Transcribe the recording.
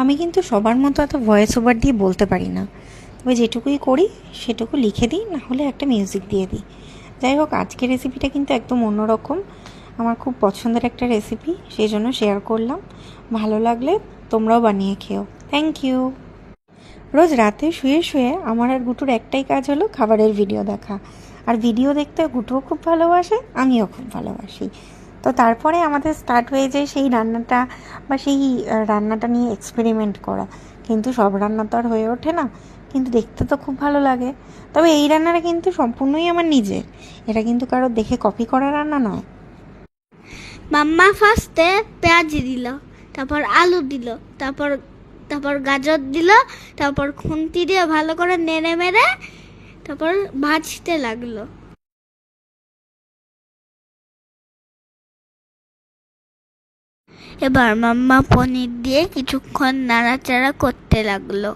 আমি কিন্তু সবার মতো এত ভয়েস ওভার দিয়ে বলতে পারি না, তবে যেটুকুই করি সেটুকু লিখে দিই, না হলে একটা মিউজিক দিয়ে দিই। যাই হোক, আজকের রেসিপিটা কিন্তু একদম অন্যরকম, আমার খুব পছন্দের একটা রেসিপি, সেই জন্য শেয়ার করলাম। ভালো লাগলে তোমরাও বানিয়ে খেও। Thank you. রোজ রাতে শুয়ে শুয়ে আমার আর গুটুর একটাই কাজ হলো খাবারের ভিডিও দেখা, আর ভিডিও দেখতে গুটুও খুব ভালোবাসে, আমিও খুব ভালোবাসি। তো তারপরে আমাদের স্টার্ট হয়ে যায় সেই রান্নাটা বা সেই রান্নাটা নিয়ে এক্সপেরিমেন্ট করা। কিন্তু সব রান্না তো আর হয়ে ওঠে না, কিন্তু দেখতে তো খুব ভালো লাগে। তবে এই রান্নাটা কিন্তু সম্পূর্ণই আমার নিজের, এটা কিন্তু কারো দেখে কপি করা রান্না নয়। মাম্মা ফার্স্টে পেঁয়াজ দিল, তারপর আলু দিল, তারপর তারপর গাজর দিল, তারপর খুন্তি দিয়ে ভালো করে নেড়ে মেরে তারপর ভাজতে লাগলো। এবার মাম্মা পনির দিয়ে কিছুক্ষণ নাড়াচাড়া করতে লাগলো।